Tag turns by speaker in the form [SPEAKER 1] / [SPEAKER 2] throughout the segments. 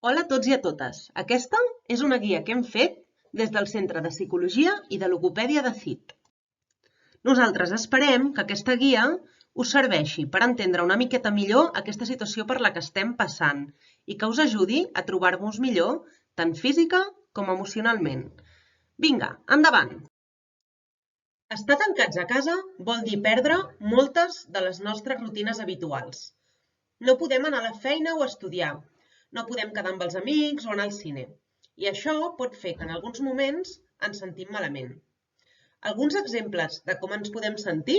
[SPEAKER 1] Hola a tots i a totes. Aquesta és una guia que hem fet des del Centre de Psicologia i de Logopèdia de CIT. Nosaltres esperem que aquesta guia us serveixi per entendre una miqueta millor aquesta situació per la que estem passant i que us ajudi a trobar-vos millor tant física com emocionalment. Vinga, endavant! Estar tancats a casa vol dir perdre moltes de les nostres rutines habituals. No podem anar a la feina o estudiar, no podem quedar amb els amics o anar al cine. I això pot fer que en alguns moments ens sentim malament. Alguns exemples de com ens podem sentir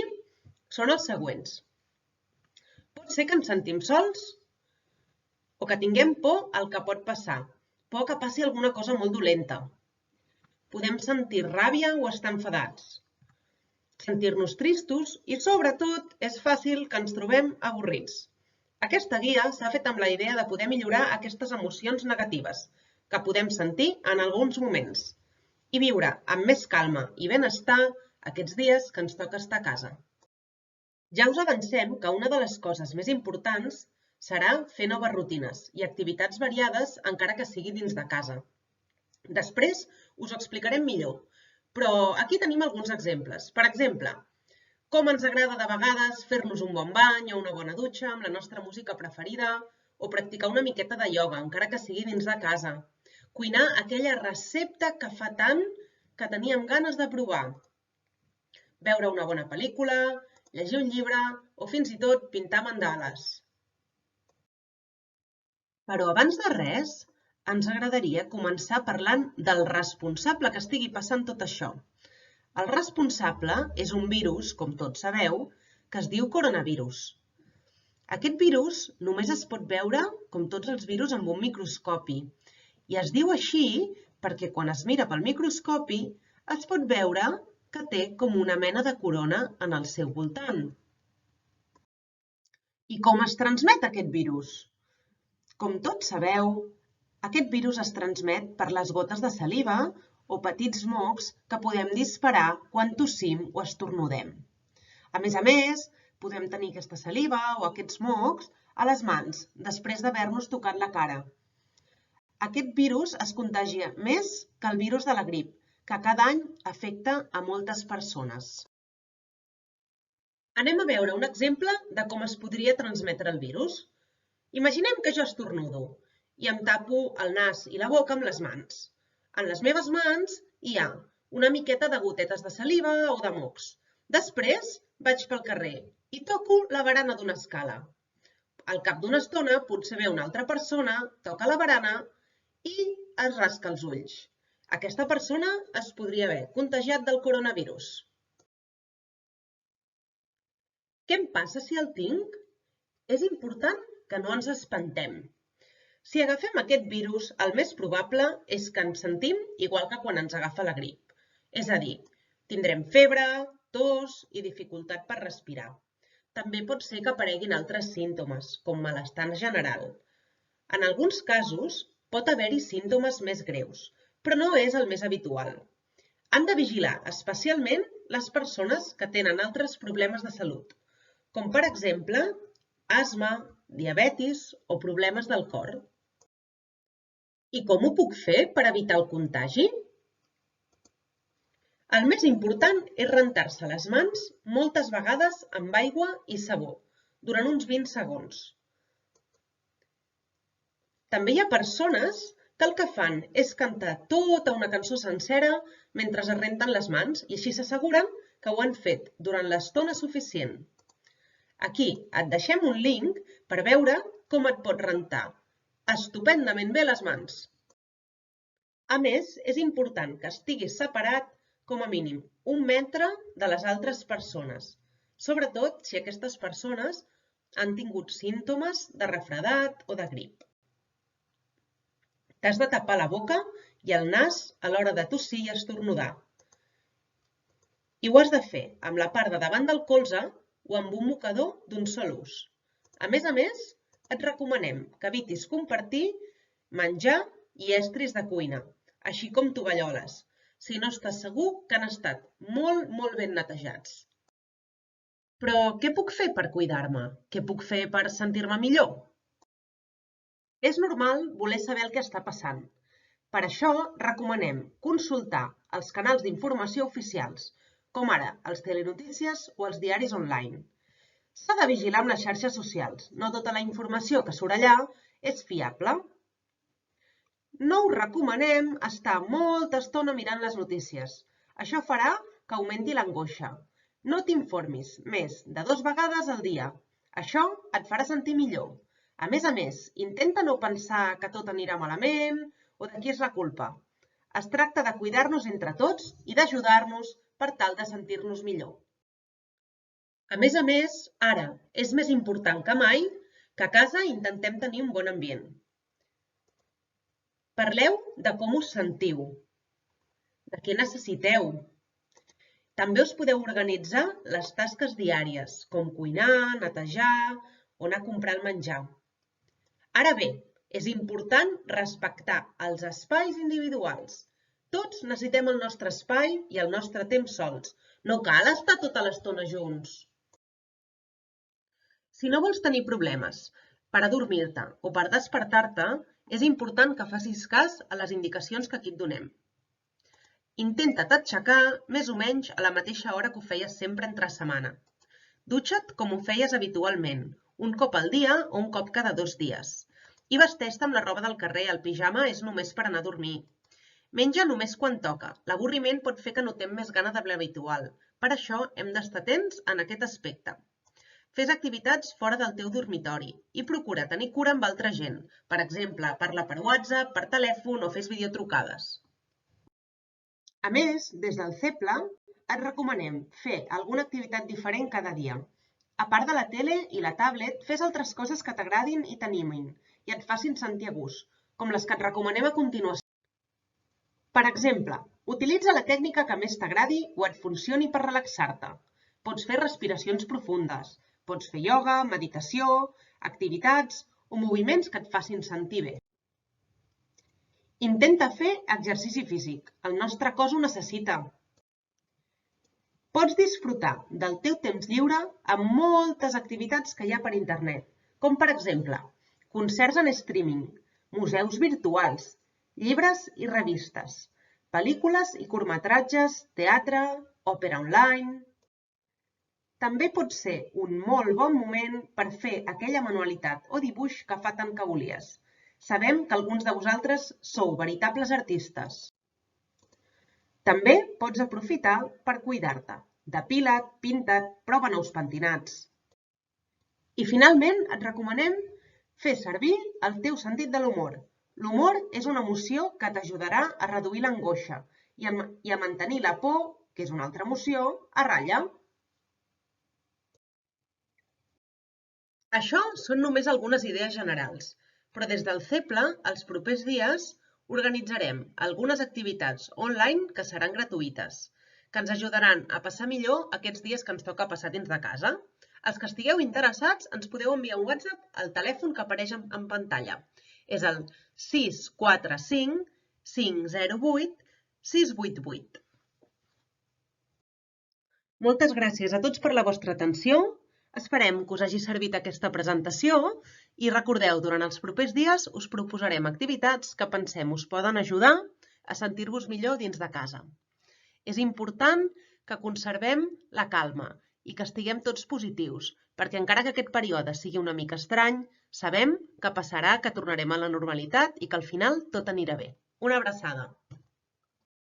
[SPEAKER 1] són els següents. Pot ser que ens sentim sols o que tinguem por al que pot passar, por que passi alguna cosa molt dolenta. Podem sentir ràbia o estar enfadats, sentir-nos tristos i, sobretot, és fàcil que ens trobem avorrits. Aquesta guia s'ha fet amb la idea de poder millorar aquestes emocions negatives que podem sentir en alguns moments i viure amb més calma i benestar aquests dies que ens toca estar a casa. Ja us avancem que una de les coses més importants serà fer noves rutines i activitats variades encara que sigui dins de casa. Després us ho explicarem millor, però aquí tenim alguns exemples. Per exemple, com ens agrada de vegades fer-nos un bon bany o una bona dutxa amb la nostra música preferida o practicar una miqueta de ioga, encara que sigui dins de casa. Cuinar aquella recepta que fa tant que teníem ganes de provar. Veure una bona pel·lícula, llegir un llibre o fins i tot pintar mandales. Però abans de res, ens agradaria començar parlant del responsable que estigui passant tot això. El responsable és un virus, com tots sabeu, que es diu coronavirus. Aquest virus només es pot veure, com tots els virus, amb un microscopi. I es diu així perquè quan es mira pel microscopi es pot veure que té com una mena de corona en el seu voltant. I com es transmet aquest virus? Com tots sabeu, aquest virus es transmet per les gotes de saliva o petits mocs que podem disparar quan tossim o estornudem. A més, podem tenir aquesta saliva o aquests mocs a les mans després d'haver-nos tocat la cara. Aquest virus es contagia més que el virus de la grip, que cada any afecta a moltes persones. Anem a veure un exemple de com es podria transmetre el virus. Imaginem que jo estornudo i em tapo el nas i la boca amb les mans. En les meves mans hi ha una miqueta de gotetes de saliva o de mocs. Després vaig pel carrer i toco la barana d'una escala. Al cap d'una estona potser ve una altra persona, toca la barana i es rasca els ulls. Aquesta persona es podria haver contagiat del coronavirus. Què em passa si el tinc? És important que no ens espantem. Si agafem aquest virus, el més probable és que ens sentim igual que quan ens agafa la grip. És a dir, tindrem febre, tos i dificultat per respirar. També pot ser que apareguin altres símptomes, com malestar general. En alguns casos, pot haver-hi símptomes més greus, però no és el més habitual. Han de vigilar especialment les persones que tenen altres problemes de salut, com per exemple, asma, diabetis o problemes del cor. I com ho puc fer per evitar el contagi? El més important és rentar-se les mans moltes vegades amb aigua i sabó, durant uns 20 segons. També hi ha persones que el que fan és cantar tota una cançó sencera mentre es renten les mans i així s'asseguren que ho han fet durant l'estona suficient. Aquí et deixem un link per veure com et pots rentar estupendament bé les mans. A més, és important que estiguis separat com a mínim 1 metre de les altres persones, sobretot si aquestes persones han tingut símptomes de refredat o de grip. T'has de tapar la boca i el nas a l'hora de tossir i estornudar. I ho has de fer amb la part de davant del colze o amb un mocador d'un sol ús. A més, et recomanem que evitis compartir menjar i estris de cuina, així com tovalloles, si no estàs segur que han estat molt ben netejats. Però què puc fer per cuidar-me? Què puc fer per sentir-me millor? És normal voler saber el que està passant. Per això recomanem consultar els canals d'informació oficials, com ara els telenotícies o els diaris online. S'ha de vigilar amb les xarxes socials. No tota la informació que surt allà és fiable. No us recomanem estar molta estona mirant les notícies. Això farà que augmenti l'angoixa. No t'informis més de 2 vegades al dia. Això et farà sentir millor. A més, intenta no pensar que tot anirà malament o de qui és la culpa. Es tracta de cuidar-nos entre tots i d'ajudar-nos per tal de sentir-nos millor. A més, ara és més important que mai que a casa intentem tenir un bon ambient. Parleu de com us sentiu, de què necessiteu. També us podeu organitzar les tasques diàries, com cuinar, netejar o anar a comprar el menjar. Ara bé, és important respectar els espais individuals. Tots necessitem el nostre espai i el nostre temps sols. No cal estar tota l'estona junts. Si no vols tenir problemes per adormir-te o per despertar-te, és important que facis cas a les indicacions que aquí et donem. Intenta't aixecar més o menys a la mateixa hora que ho feies sempre entre setmana. Dutxa't com ho feies habitualment, un cop al dia o un cop cada 2 dies. I vesteix-te amb la roba del carrer, el pijama és només per anar a dormir. Menja només quan toca. L'avorriment pot fer que notem més gana de l'habitual. Per això hem d'estar atents en aquest aspecte. Fes activitats fora del teu dormitori i procura tenir cura amb altra gent. Per exemple, parla per WhatsApp, per telèfon o fes videotrucades. A més, des del CEPLA et recomanem fer alguna activitat diferent cada dia. A part de la tele i la tablet, fes altres coses que t'agradin i t'animin i et facin sentir a gust, com les que et recomanem a continuació. Per exemple, utilitza la tècnica que més t'agradi o et funcioni per relaxar-te. Pots fer respiracions profundes, pots fer ioga, meditació, activitats o moviments que et facin sentir bé. Intenta fer exercici físic. El nostre cos ho necessita. Pots disfrutar del teu temps lliure amb moltes activitats que hi ha per internet, com per exemple, concerts en streaming, museus virtuals, llibres i revistes, pel·lícules i curtmetratges, teatre, òpera online. També pot ser un molt bon moment per fer aquella manualitat o dibuix que fa tant que volies. Sabem que alguns de vosaltres sou veritables artistes. També pots aprofitar per cuidar-te. Depila't, pinta't, prova nous pentinats. I finalment et recomanem fer servir el teu sentit de l'humor. L'humor és una emoció que t'ajudarà a reduir l'angoixa i a mantenir la por, que és una altra emoció, a ratlla. Això són només algunes idees generals, però des del CEPLA, els propers dies, organitzarem algunes activitats online que seran gratuïtes, que ens ajudaran a passar millor aquests dies que ens toca passar dins de casa. Els que estigueu interessats ens podeu enviar un WhatsApp al telèfon que apareix en pantalla. És el 645 508 688. Moltes gràcies a tots per la vostra atenció. Esperem que us hagi servit aquesta presentació i recordeu, durant els propers dies us proposarem activitats que pensem us poden ajudar a sentir-vos millor dins de casa. És important que conservem la calma i que estiguem tots positius, perquè encara que aquest període sigui una mica estrany, sabem que passarà, que tornarem a la normalitat i que al final tot anirà bé. Una abraçada!